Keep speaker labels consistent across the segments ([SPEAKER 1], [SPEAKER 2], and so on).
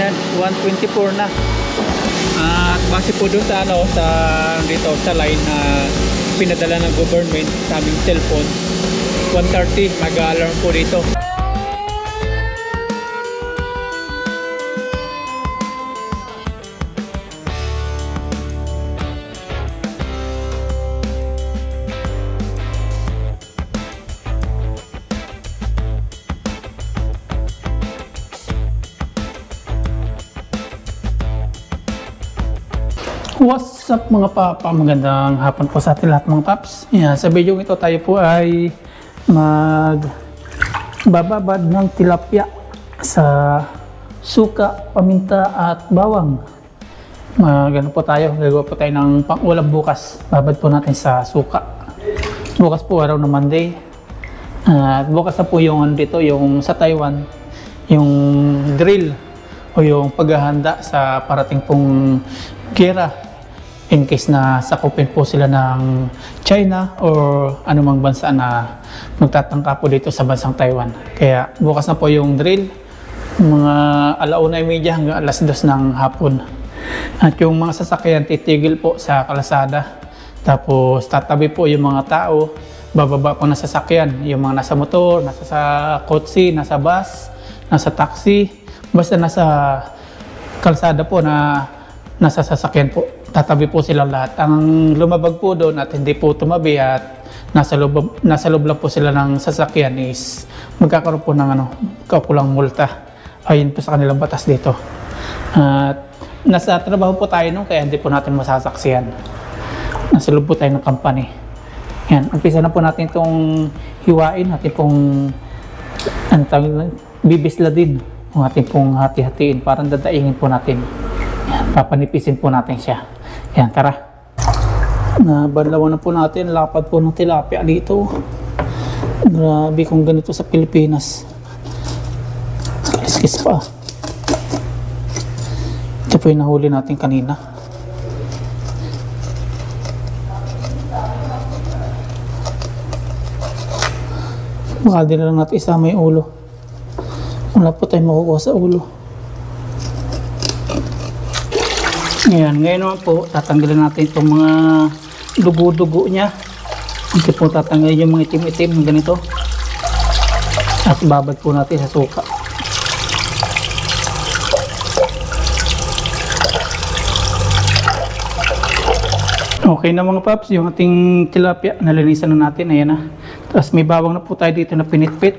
[SPEAKER 1] Yan, 124 na. At base po dun sa sa dito sa line na pinadala ng government sa aming cellphone, 130 mag-alarm po dito.
[SPEAKER 2] What's up mga papa? Magandang hapon po sa ating lahat mga paps. Yeah, sa video ito tayo po ay magbababad ng tilapia sa suka, paminta at bawang. Ganun po tayo. Gagawa po tayo ng pang-ulam bukas. Babad po natin sa suka. Bukas po araw ng Monday. At bukas na po yung dito, yung sa Taiwan, yung drill o yung paghahanda sa parating pong gera. In case na sakupin po sila ng China or anumang bansa na magtatangka po dito sa bansang Taiwan. Kaya bukas na po yung drill, mga 1:30 hanggang 2:00 ng hapon. At yung mga sasakyan titigil po sa kalsada. Tapos tatabi po yung mga tao, bababa po na sasakyan. Yung mga nasa motor, nasa sa kotse, nasa bus, nasa taxi, basta nasa kalsada po na nasa sasakyan po. Tatabi po sila lahat. Ang lumabag po doon at hindi po tumabi at nasa loob lang po sila ng sasakyan is magkakaroon po ng kaukulang multa. Ayun po sa kanilang batas dito. At nasa trabaho po tayo nung kaya hindi po natin masasaksiyan. Nasa loob po tayo ng company. Yan, umpisa na po natin itong hiwain, natin pong bibisla din. Ang ating pong hati-hatiin, parang dadaingin po natin. Yan, papanipisin po natin siya. Yan, tara. Nabanlawan na po natin, lapad po ng tilapia dito. Grabe kung ganito sa Pilipinas. Kaliskis pa. Ito po yung nahuli natin kanina. Baka din lang natin isama yung ulo. Wala po tayong makukuha sa ulo. Ngayon naman po, tatanggalin natin itong mga dugo-dugo niya. Hindi po tatanggalin yung mga itim-itim ng ganito. At babad po natin sa suka. Okay na mga paps, yung ating tilapia, nalinisan na natin. Ayan na. Tapos may bawang na po tayo dito na pinitpit.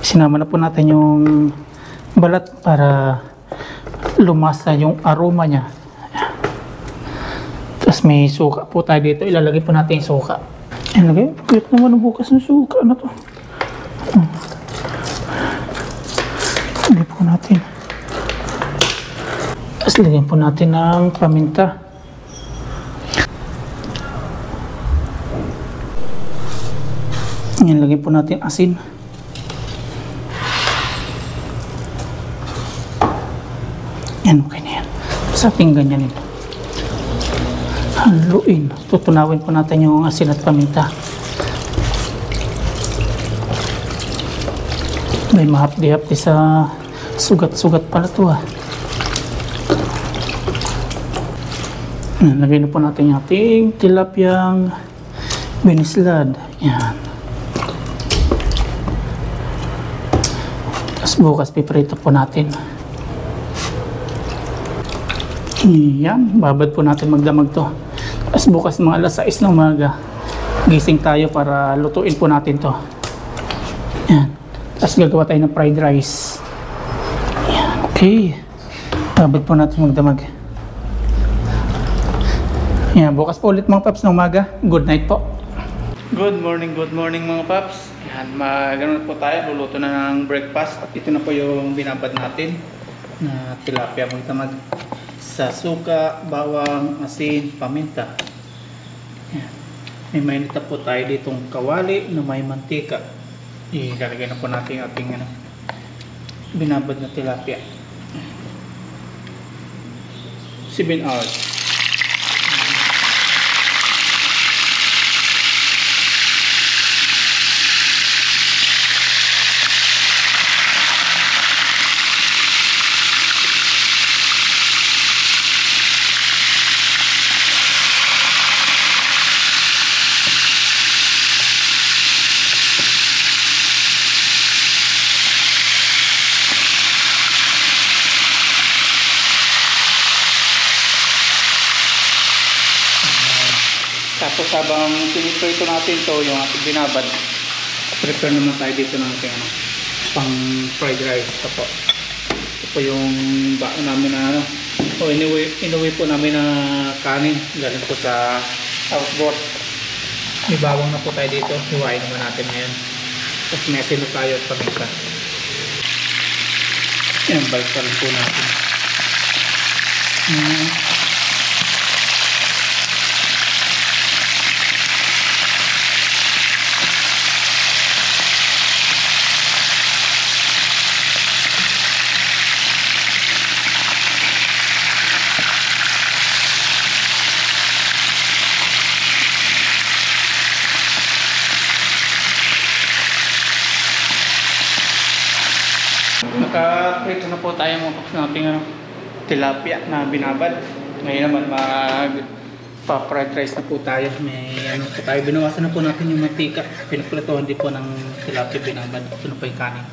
[SPEAKER 2] Sinama na po natin yung balat para lumasa yung aroma niya. Tapos may suka po tayo dito. Ilalagay po natin yung suka. Ilagay. Pagkit naman bukas ng suka na to. Ilagay po natin. Tapos lagyan po natin ng paminta. Lagyan po natin asin. Yan, okay na yan. Sa ating ganyan ito. Haluin. Tutunawin po natin yung asin at paminta. May mahapdi-hapdi sa sugat-sugat pala ito Lagay na po natin yung ating tilapyang binislad. Yan. Tapos bukas piprito po natin. Yan, babad po natin magdamag to. Tapos bukas mga 6:00 ng umaga, gising tayo para lutuin po natin to. Yan. Tapos gagawa tayo ng fried rice. Yan, okay. Babad po natin magdamag. Yan, bukas po ulit mga paps ng umaga. Good night po. Good morning mga paps. Yan, ganoon po tayo. Luluto na ng breakfast. Ito na po yung binabad natin na tilapia magdamag. Sa suka, bawang, asin, paminta. Yan. May mainita po tayo ditong kawali na may mantika. Ilalagay na po natin yung ating binabad na tilapia. 7 hours.
[SPEAKER 1] Tapos habang piniprito natin to yung ating binabad, prepare naman tayo dito ng ating pang fried rice. Ito po. Ito po yung baon namin na inuwi po namin na kanin galing po sa outdoor. May bawang na po tayo dito. Hiwain naman natin ngayon. Tapos may asin na tayo at paminta. Yan, balsarin po natin. Naka-prito na po tayo mga paps natin tilapia na binabad. Ngayon naman pa-fried rice na po tayo. May ano po tayo, binawasan na po natin yung mantika. Pinaplatuhan din po ng tilapia binabad. Ito na po yung kanin.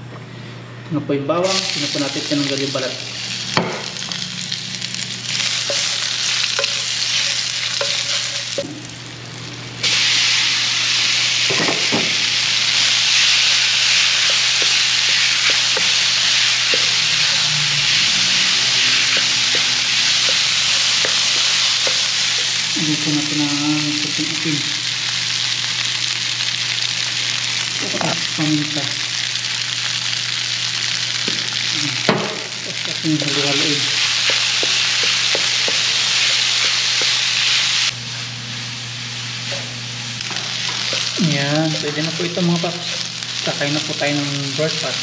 [SPEAKER 1] Ito na po yung bawang. Ito na po natin tinanggal yung balat. Dito natin ang itim. Tapos paminta. Tapos ating halu-haluin. Yan, pwede na po ito mga paps. Kakain na po tayo ng breakfast.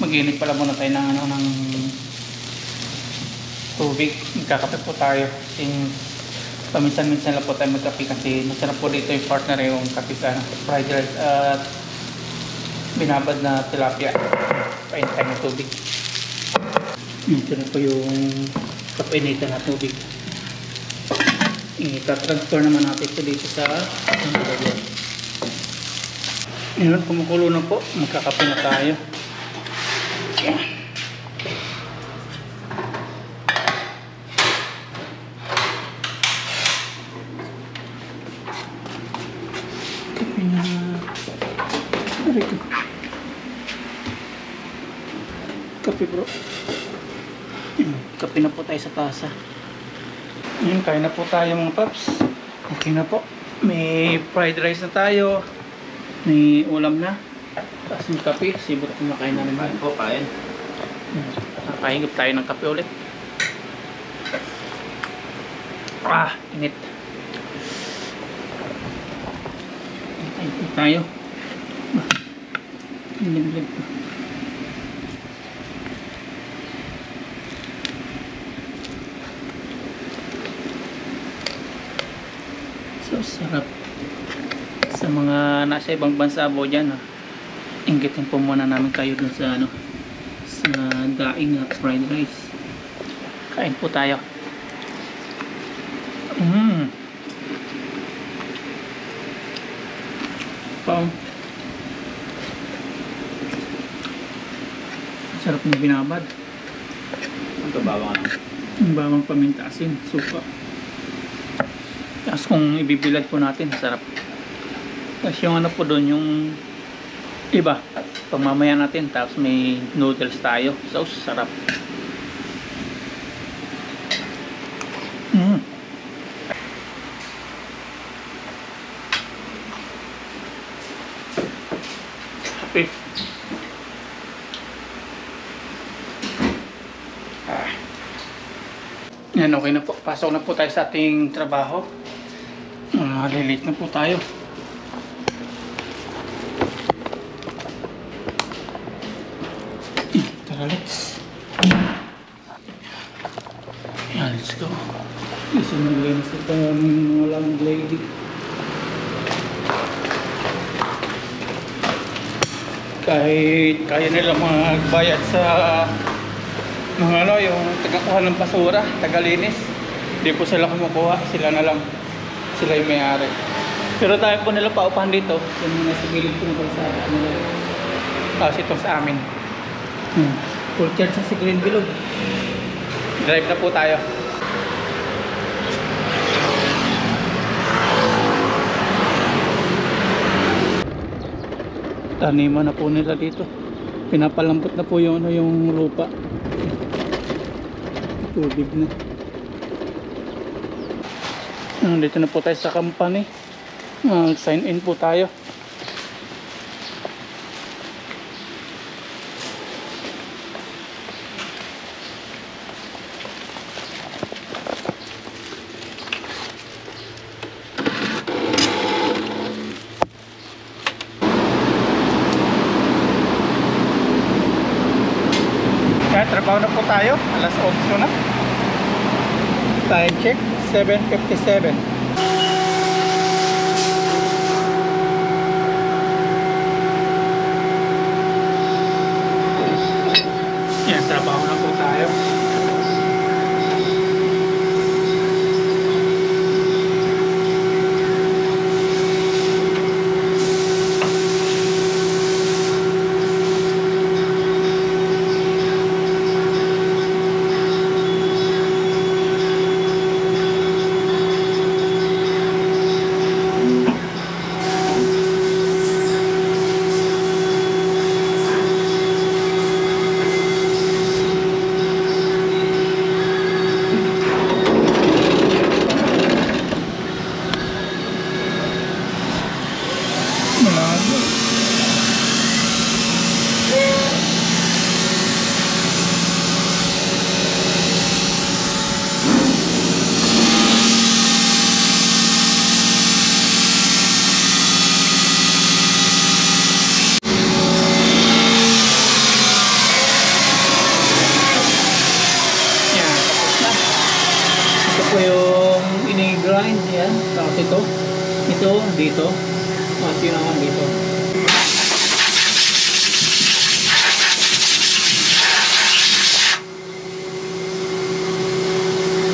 [SPEAKER 1] Mag-init pala muna tayo ng tubig. Magkakape po tayo. Paminsan-minsan lang po tayo magkape kasi masarap po dito yung partner yung kape sa fried rice at binabad na tilapia. Pain tayo ng tubig. Ito na po yung kapinitan na tubig. Ita-transfer naman natin ito dito sa lagyan. Ngayon, kumukulo na po. Magkakape na tayo. Yan. Kape bro. Kape na po tayo sa tasa. Ngayon, kain na po tayo mga paps. Okay na po. May fried rice na tayo. May ulam na. Tapos yung kape. Sibot na makain na naman.
[SPEAKER 3] Kain po, kain.
[SPEAKER 1] Nakahingap tayo ng kape ulit. Init. Kain po tayo. Limlim po. So sarap. Sa mga nasa ibang bansa po dyan, inggitin po muna namin kayo dun sa sa daing na fried rice. Kain po tayo. Pao. Sarap ng binabad.
[SPEAKER 3] Ito bawang ano?
[SPEAKER 1] Yung bawang, paminta, asin, suka. Tapos kung ibibilad po natin, sarap. Tapos yung ano po doon, yung iba, pagmamaya natin, tapos may noodles tayo. So, sarap. Happy. Yan, okay na po. Pasok na po tayo sa ating trabaho. Lilate na po tayo. Tara, let's. Yan, let's go. Isa naglinis ito ng walang lady. Kahit kaya nila magbayad sa mga yung tagakuha ng basura, tagalinis, hindi po sila kumukuha, sila na lang, sila yung may-ari. Pero tayo po nila paupahan dito, yung nasa gilid po ng kalsada nila. Tapos ito sa amin. Full charge sa si Green Bilog. Drive na po tayo.
[SPEAKER 2] Taniman na po nila dito. Pinapalambot na po yung, ano, yung lupa. Tubig na. Dito na po tayo sa company. Sign in po tayo. Kaya trabaho na po tayo. Alas 8 na. Time check 7:57. Yan, trabaho na po tayo. Po yung ini-grind yan. Tapos ito dito. Tapos yun naman dito.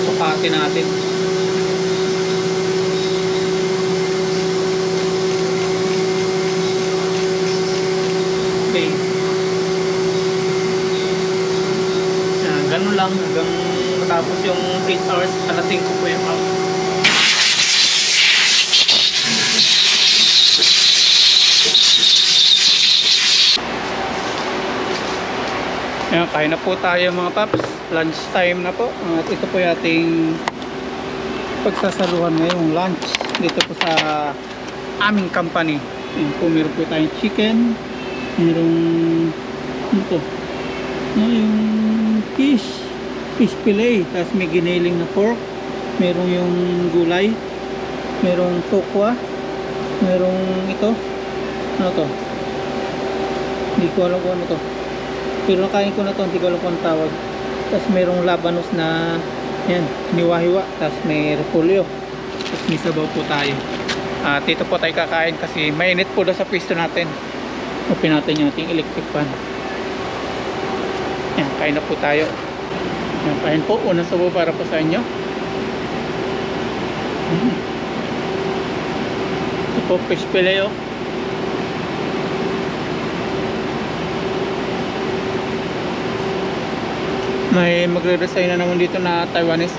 [SPEAKER 2] Sukatin natin. Okay. Yan, ganun lang hanggang tapos yung 8 hours, alating ko po yung out. Ayan, kain na po tayo mga paps. Lunch time na po. At ito po yung ating pagsasaluhan ngayong lunch dito po sa aming company. Ayan po, meron po tayong chicken. Merong ano po? Yung fish fillet, tapos may giniling na pork, merong yung gulay, merong tokwa, merong ito, ano to, hindi ko alam kung ano to, pero nakain ko na to, hindi ko alam kung tawag. Tapos merong labanos na yan, niwahiwa, tapos may repolyo, tapos may sabaw po tayo. At dito po tayo kakain kasi mainit po doon sa pwesto natin. Open natin yung ating electric fan. Yan, kain na po tayo. Yan, kain po. Unang sabaw para po sa inyo. Ito po, fish fillet oh. May magre-resign na naman dito na Taiwanese.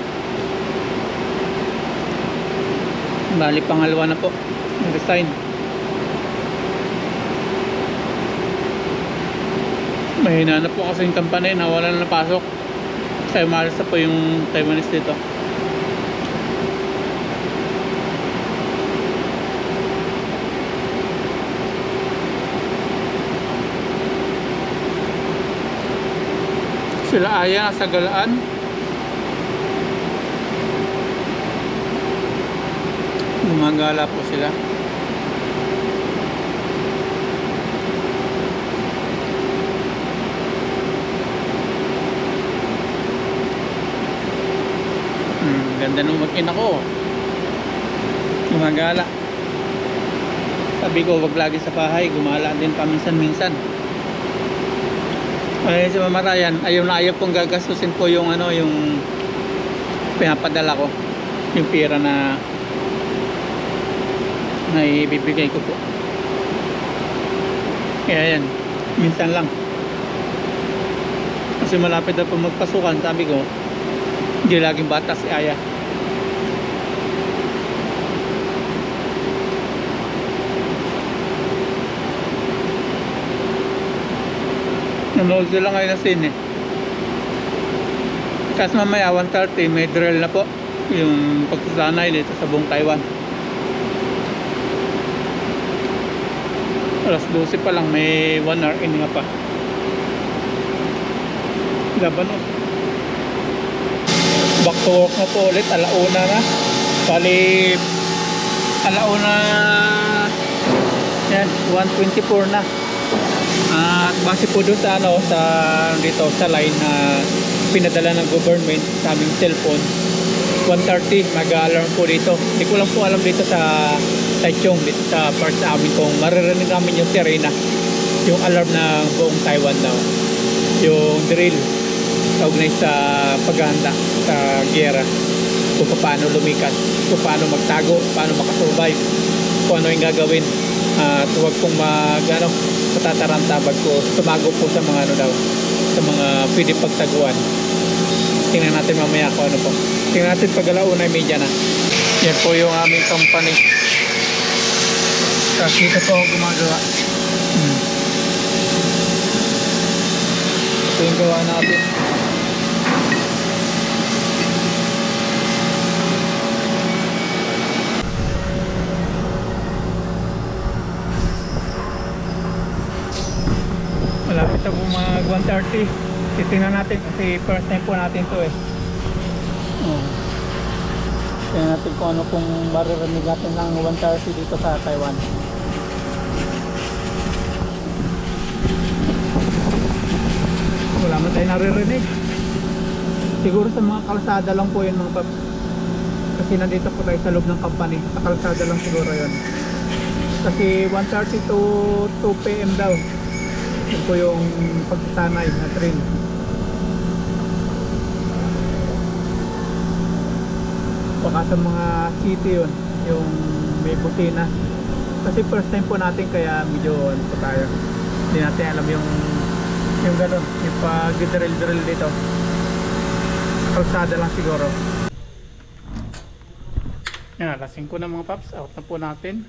[SPEAKER 2] Bali, pangalawa na po. Resign. Mahina na po kasi yung company. Nawala na napasok. Kaya malas na po yung Taiwanese dito. Sila Aya sa galaan. Gumagala po sila. Ganda nung mag-ina ko. Gumagala. Sabi ko wag lagi sa bahay, gumala din paminsan-minsan. Ay si Mama Ryan, ayaw na ayaw pong gagastusin po yung ano, yung pinapadala ko, yung pera na ibibigay ko po. Kaya yan, minsan lang. Kasi malapit na po magpasukan, sabi ko hindi laging bata si Aya.
[SPEAKER 1] Nanood sila ngayon na scene eh. Kasi mamaya 1:30 may drill na po. Yung pagsasanay dito sa buong Taiwan. Alas 12 pa lang, may 1 hour in nga pa. Laban o. Back to work na po ulit, alauna na. Bali, alauna yan, 1:24 na. At base po doon sa ano, sa dito sa line na pinadala ng government sa aming cellphone, 1:30 mag-alarm po dito. Hindi ko lang po alam dito sa Taichung, dito sa part sa amin kung maririnig namin yung sirena, yung alarm ng buong Taiwan daw, yung drill kaugnay sa paghahanda sa giyera, kung paano lumikas, kung paano magtago, paano makasurvive, kung ano yung gagawin. At huwag pong matatarantabag ko, tumago po sa mga ano daw, sa mga pwede pagtaguan. Tingnan natin mamaya kung ano po. Tingnan natin pag alauna media na. Yan po yung aming company. Kasi ito po gumagawa. Ito yung gawa natin. Malapit na po mag 1:30. Titingnan natin kasi first time po natin to eh. Tingnan natin kung ano kung maririnig natin ng 1:30 dito sa Taiwan. Wala man tayo naririnig. Siguro sa mga kalsada lang po yun mga paps. Kasi nandito po tayo sa loob ng company. Sa kalsada lang siguro yun. Kasi 1:30 to 2 PM daw. Yun po yung pagsasanay na train. Baka sa mga city yun, yung may busina. Kasi first time po natin kaya medyo ano po tayo. Hindi natin alam yung ganun, yung pag-drill dito. Kalsada lang siguro. Yan, alas 5 na mga paps, out na po natin.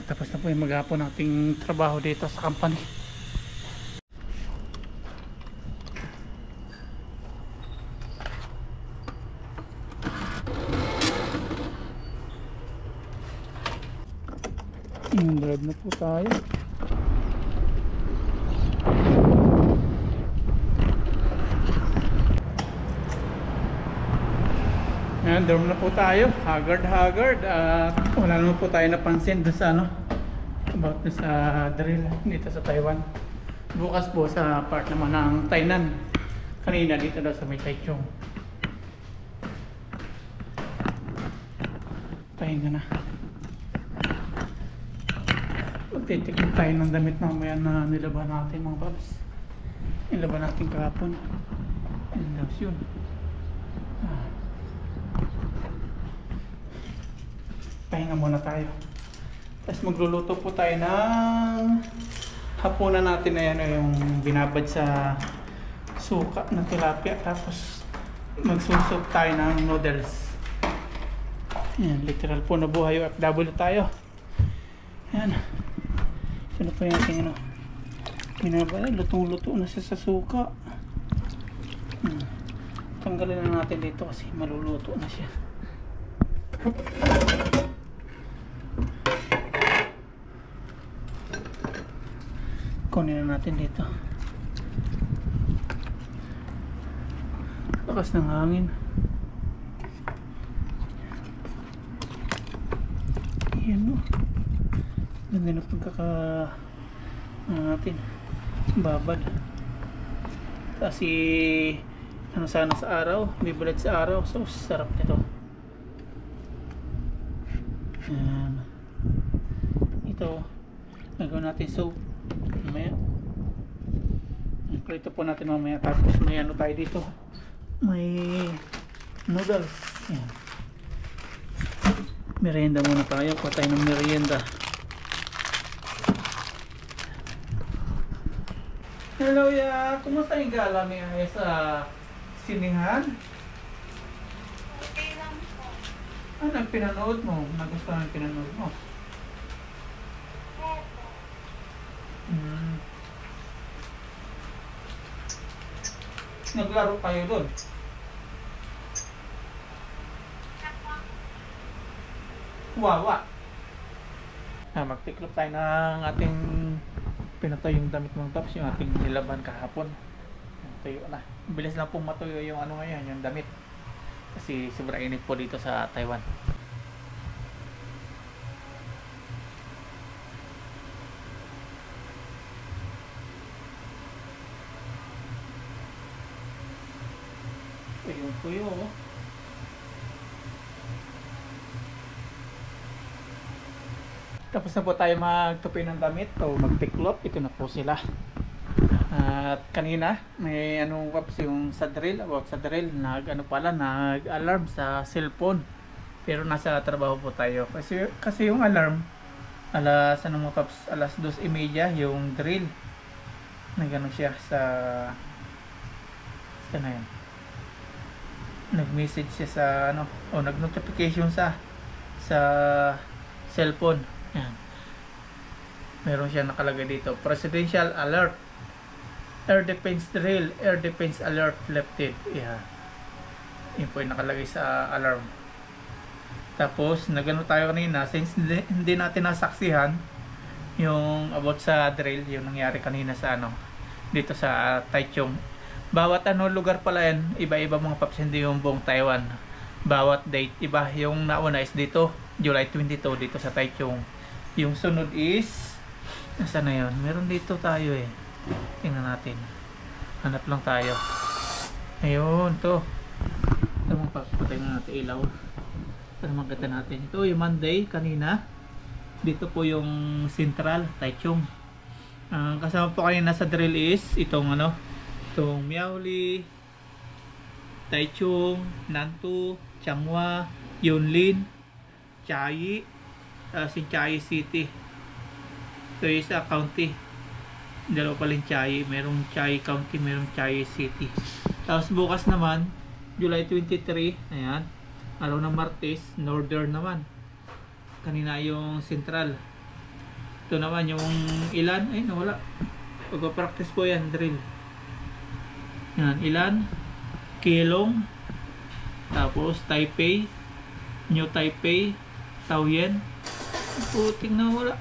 [SPEAKER 1] Tapos na po yung maghapon nating trabaho dito sa company. Drive na po tayo. Ayan, dorm na po tayo. Haggard. Wala naman po tayo napansin doon sa ano, about sa drill dito sa Taiwan. Bukas po sa part naman ng Tainan. Kanina dito daw sa may Taichung. Pahinga na. Magtitikip tayo ng damit mamaya na nilaban natin mga paps. Nilaban natin kahapon. And that's yun. Pahinga muna tayo. Tapos magluluto po tayo ng hapunan natin na yan, yung binabad sa suka ng tilapia. Tapos magsusok tayo ng noodles. Yan, literal po na buhay OFW tayo. Yan. Ano pa yung ating ano? Binabad, lutong-luto na siya sa suka. Tanggalin na natin dito kasi maluluto na siya. Kunin na natin dito. Lakas ng hangin. Ayan o. Ganda na pagkaka natin. Babad. Kasi ano sana sa araw. Bibalad sa araw. So sarap nito. Ayan. Ito. Nagawa natin soap. Mamaya. Ito po natin mamaya. Tapos may ano tayo dito. May noodles. Ayan. Merienda muna tayo. Patay ng merienda. Hello ya. Kumusta yung gala ni Aya sa sinihan?
[SPEAKER 4] Okay lang po.
[SPEAKER 1] Ano ang pinanood mo? Nagustuhan ang pinanood mo?
[SPEAKER 2] Naglaro kayo doon. Wawa. Magtiklop tayo ng ating pinatuyo yung damit ng tops, yung ating nilaban kahapon. Tuyo na. Bilis lang pong matuyo yung ano ngayon, yung damit. Kasi sobrang init po dito sa Taiwan. Yung tuyo, oh. Tapos na po tayo magtupi ng damit o magtiklop. Ito na po sila. At kanina may anong waps yung sa drill, about sa drill, nag-alarm sa cellphone. Pero nasa trabaho po tayo. Kasi yung alarm alas 2:30 yung drill. Nagano siya sa na yan. Nag-message siya sa nag-notification sa cellphone. Yan. Meron siya nakalagay dito, Presidential Alert, Air Defense Drill, Air Defense Alert Lifted. Yeah. Yun po yung nakalagay sa alarm. Tapos nagano tayo kanina, since hindi natin nasaksihan yung about sa drill, yung nangyari kanina sa dito sa Taichung. Bawat lugar pala yan, iba-iba mga paps, hindi yung buong Taiwan. Bawat date, iba. Yung nauna is dito, July 22, dito sa Taichung. Yung sunod is, nasa na yun? Meron dito tayo eh. Tingnan natin. Hanap lang tayo. Ayun, to. Ito mga paps, patay na natin ilaw. Para magkata natin. Ito yung Monday, kanina. Dito po yung Central, Taichung. Kasama po kanina sa drill is, itong itong Miaoli, Taichung, Nantou, Changhua, Yunlin, Chiayi, Chiayi City. Ito is county. Dalawa paling Chiayi. Merong Chiayi County, merong Chiayi City. Tapos bukas naman, July 23, ayan, araw ng Martes, Northern naman. Kanina yung Central. Ito naman yung ilan, ay nawala. Pagpa-practice po yan, drill. Yan, ilan, Keelung, tapos Taipei, New Taipei, Taoyuan. Puting na wala.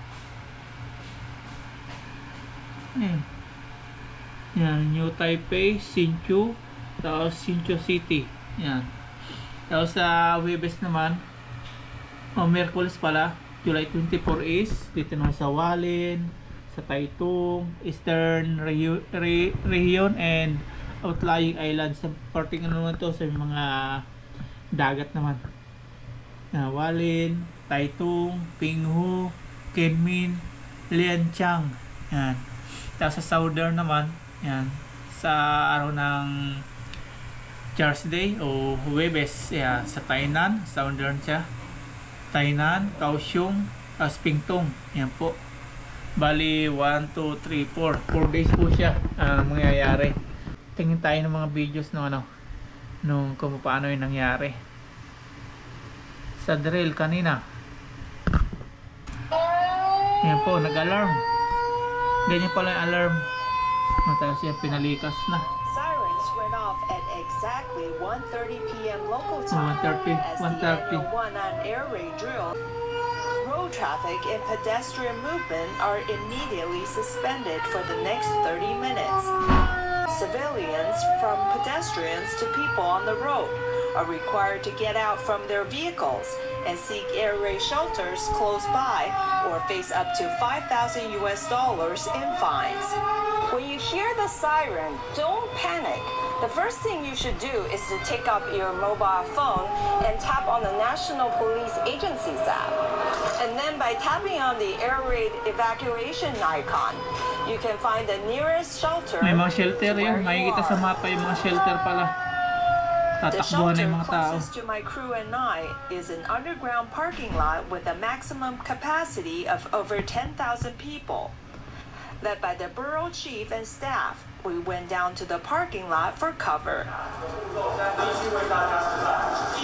[SPEAKER 2] Ayan. Yan, New Taipei, Hsinchu, tapos Hsinchu City. Yan. Tapos sa Webes naman, Merkulis pala, July 24 is dito naman sa Hualien, sa Taitung, Eastern Region and outlying islands. Sa parting naman to sa mga dagat naman. Hualien, Taitung, Pinghu, Kinmen, Lianchang. Yan. Tapos sa southern naman, yan, sa araw ng Thursday o Huwebes, yan, sa Tainan, southern siya. Tainan, Kaohsiung, Pingtung. Yan po. Bali 1, 2, 3, 4. 4 days po siya mangyayari. Tingin tayo ng mga videos nung kung paano yung nangyari sa drill kanina. Yan po, nag-alarm. Ganyan pala yung alarm. Mataas yan, pinalikas na.
[SPEAKER 4] Sirens went off at exactly 1:30 p.m. local time
[SPEAKER 2] 1:30,
[SPEAKER 4] as the annual Wan'an air raid drill. Road traffic and pedestrian movement are immediately suspended for the next 30 minutes. Civilians, from pedestrians to people on the road, are required to get out from their vehicles and seek air raid shelters close by or face up to $5,000 in fines. When you hear the siren, don't panic. The first thing you should do is to take up your mobile phone and tap on the National Police Agency's app. And then by tapping on the air raid evacuation icon, you can find the nearest shelter.
[SPEAKER 2] May mga shelter yun. Makikita sa mapa yung mga shelter pala.
[SPEAKER 4] The
[SPEAKER 2] Tatakbuhan
[SPEAKER 4] shelter
[SPEAKER 2] yung mga tao.
[SPEAKER 4] closest to my crew and I is an underground parking lot with a maximum capacity of over 10,000 people. Led by the borough chief and staff, we went down to the parking lot for cover.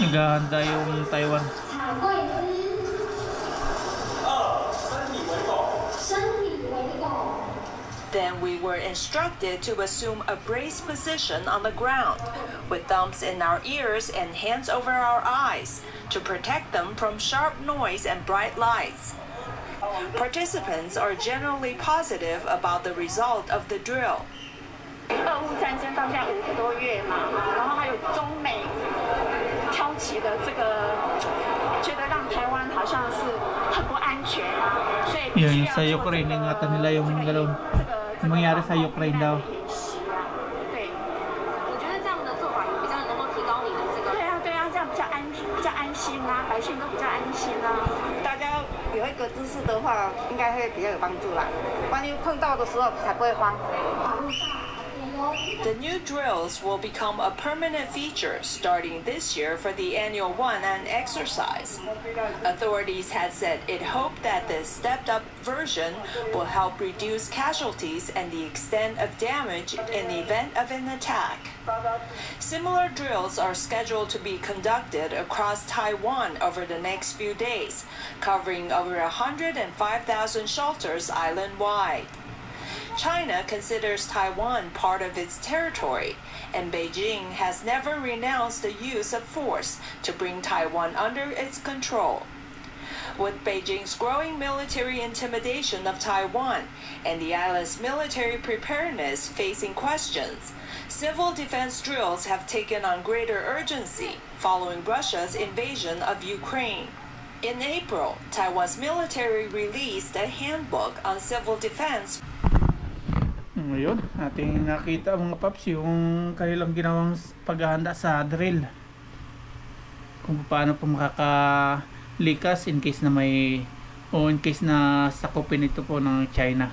[SPEAKER 2] Naghahanda yung Taiwan.
[SPEAKER 4] Then we were instructed to assume a braced position on the ground, with thumbs in our ears and hands over our eyes, to protect them from sharp noise and bright lights. Participants are generally positive about the result of the drill.
[SPEAKER 5] 俄乌战争到现在5个多月嘛，然后还有中美挑起的这个，觉得让台湾好像是很不安全，所以必须要
[SPEAKER 2] Sa Ukraine, ingatan nila yung gano'n. Yung mangyari sa Ukraine daw.
[SPEAKER 5] 对，
[SPEAKER 6] 我觉得这样的做法比较能够提高你的这个。
[SPEAKER 5] 对啊，这样比较安心啊，百姓都比较安心啊。
[SPEAKER 7] 大家有一个知识的话，应该会比较有帮助啦。万一碰到的时候才不会慌。
[SPEAKER 4] The new drills will become a permanent feature starting this year for the annual Wan'an exercise. Authorities had said it hoped that this stepped-up version will help reduce casualties and the extent of damage in the event of an attack. Similar drills are scheduled to be conducted across Taiwan over the next few days, covering over 105,000 shelters island-wide. China considers Taiwan part of its territory, and Beijing has never renounced the use of force to bring Taiwan under its control. With Beijing's growing military intimidation of Taiwan and the island's military preparedness facing questions, civil defense drills have taken on greater urgency following Russia's invasion of Ukraine. In April, Taiwan's military released a handbook on civil defense.
[SPEAKER 2] Ngayon, ating nakita mga paps yung kanilang ginawang paghahanda sa drill. Kung paano po makakalikas in case na in case na sakupin ito po ng China.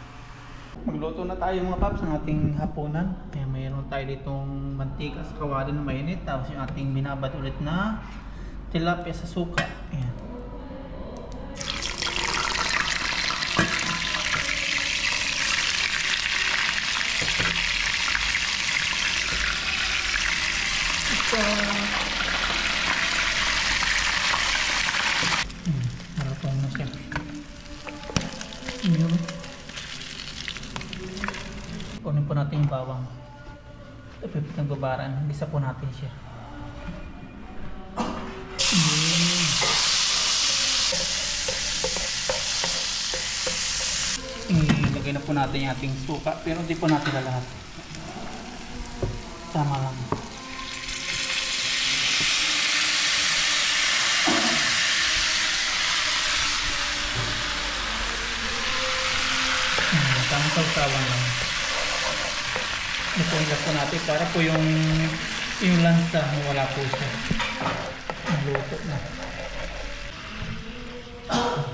[SPEAKER 2] Magluto na tayo mga paps ng ating hapunan. Kaya mayroon tayo ditong mantika sa kawali na mainit. Tapos yung ating binabad ulit na tilapia sa suka. Ayan. Maratong na siya. Yun. Kunin po natin yung bawang. Tapos ng gubaran. Bisa po natin siya. Ilagay na po natin yung ating suka. Pero hindi po natin lahat. Tama lang. Tamang sausawan lang. Ipulap po natin para po yung lansa wala po siya. Naluto na.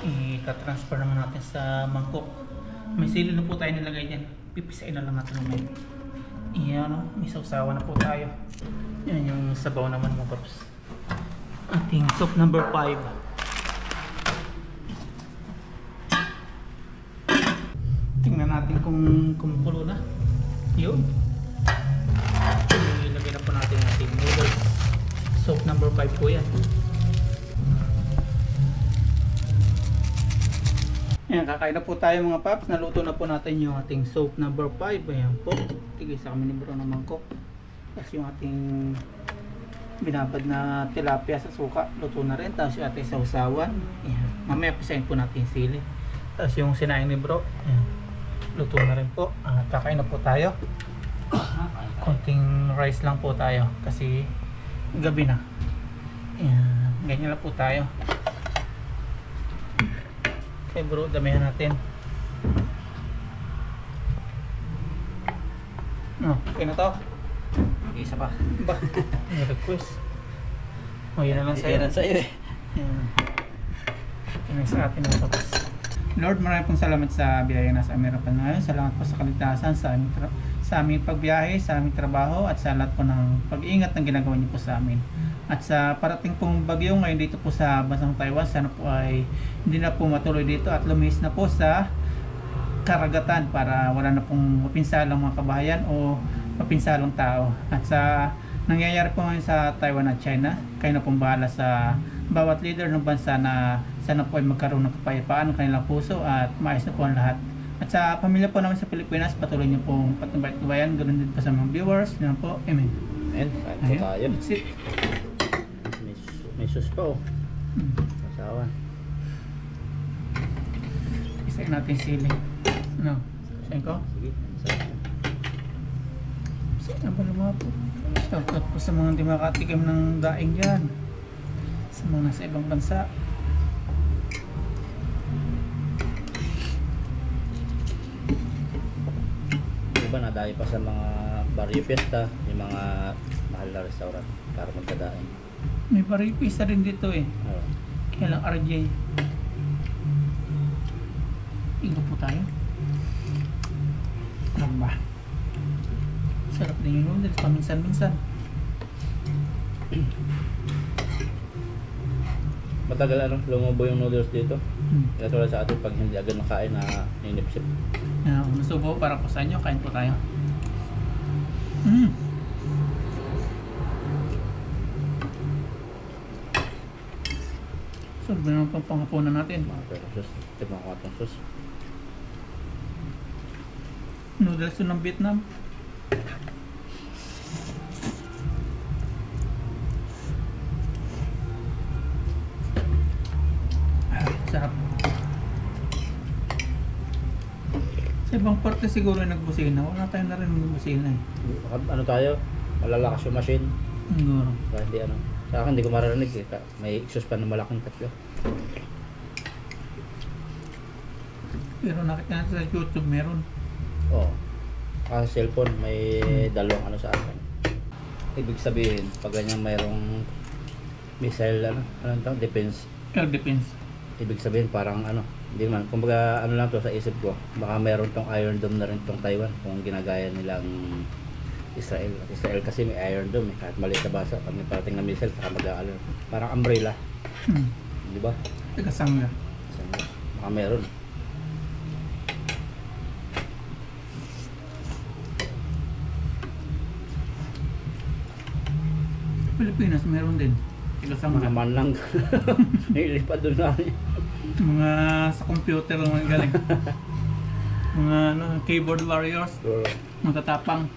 [SPEAKER 2] Ita-transfer naman natin sa mangkok. May sili na po tayo nilagay dyan. Pipisain na lang natin naman. Iyan, may sausawan na po tayo. Yan yung sabaw naman mga paps. Ating soup number 5. Tingnan natin kung kumukulo na. Yun. Ilagay na po natin yung ating noodles. Soap number 5 po yan. Ayan, kakain na po tayo mga paps. Naluto na po natin yung ating soap number 5. Ayan po. Tigisa kami ni bro ng mangkok. Tapos yung ating binabad na tilapia sa suka. Luto na rin. Tapos yung ating sausawan. Ayan. Mamaya pisahin po natin yung sili. Tapos yung sinaing ni bro. Ayan. Luto na rin po. Kakain na po tayo. Konting rice lang po tayo kasi gabi na. Ayan. Ganyan lang po tayo. Okay bro, damihan natin. Okay na to.
[SPEAKER 3] Isa pa.
[SPEAKER 2] Ba? Request. Yun na lang sa'yo.
[SPEAKER 3] Yan sa'yo eh.
[SPEAKER 2] Yan sa atin ang tapos. Lord, maraming pong salamat sa biyaya na sa aming harapan ngayon. Salamat po sa kaligtasan sa aming pagbiyahe, sa aming trabaho at sa lahat po ng pag-iingat na ginagawa niyo po sa amin. At sa parating pong bagyo ngayon dito po sa bansang Taiwan, sana po ay hindi na po matuloy dito at lumihis na po sa karagatan para wala na pong mapinsalang mga kabahayan o mapinsalang tao. At sa nangyayari po ngayon sa Taiwan at China, kayo na pong bahala sa bawat leader ng bansa na sana po ay magkaroon ng kapayapaan ng kanilang puso at maayos na po ang lahat. At sa pamilya po namin sa Pilipinas, patuloy niyo pong patnubayat-nubayan. Ganun din po sa mga viewers. Yan po. Amen.
[SPEAKER 3] Ayan, kain po tayo.
[SPEAKER 2] Ayun. That's it.
[SPEAKER 3] May sus pa oh. Masawa.
[SPEAKER 2] Isayin natin sili. Ano? Isayin ko?
[SPEAKER 3] Sige, masawa.
[SPEAKER 2] Isayin ba naman po? Shoutout po sa mga hindi makatikim ng daing dyan. Sa mga nasa ibang bansa.
[SPEAKER 3] Iba nadali pa sa mga barrio fiesta, yung mga mahal na restaurant para magkadain.
[SPEAKER 2] May baripista rin dito eh.
[SPEAKER 3] Oh.
[SPEAKER 2] Kaya lang RJ. Ingo po tayo. Ano ba? Sarap din yung noodles paminsan-minsan.
[SPEAKER 3] Matagal lumubo yung noodles dito.
[SPEAKER 2] Hmm.
[SPEAKER 3] Kaya tulad sa atin pag hindi agad nakain na ninipsip.
[SPEAKER 2] Nasubo para po sa inyo. Kain po tayo. So, naman pang panghapunan natin.
[SPEAKER 3] Pero sus, tignan ko itong sus.
[SPEAKER 2] Noodles yun ng Vietnam. Sarap. Sa ibang parte siguro yung nagbusina. Wala tayong narinig ng busina eh.
[SPEAKER 3] Ano tayo? Malalakas yung machine.
[SPEAKER 2] Siguro.
[SPEAKER 3] Kaya hindi ano. Sa akin hindi ko maririnig eh. May exhaust pa na malaking tatlo.
[SPEAKER 2] Pero nakita natin sa YouTube meron.
[SPEAKER 3] Oo. Kasi cellphone may dalawang ano sa akin. Ibig sabihin, pag ganyan mayroong missile ano tawag, defense.
[SPEAKER 2] Air defense.
[SPEAKER 3] Ibig sabihin parang ano, hindi man. Kumbaga ano lang to sa isip ko. Baka mayroon tong Iron Dome na rin tong Taiwan kung ginagaya nilang Israel. At Israel kasi may Iron Dome eh. Kahit maliit na basa, pag may parating na missile, saka mag-aalala. Parang umbrella. Di ba?
[SPEAKER 2] Tagasanga.
[SPEAKER 3] Baka meron.
[SPEAKER 2] Pilipinas meron din. Tagasanga.
[SPEAKER 3] Mga man lang. Nilipad doon na.
[SPEAKER 2] Mga sa computer lang galing. Mga ano, keyboard warriors.
[SPEAKER 3] So,
[SPEAKER 2] Matatapang.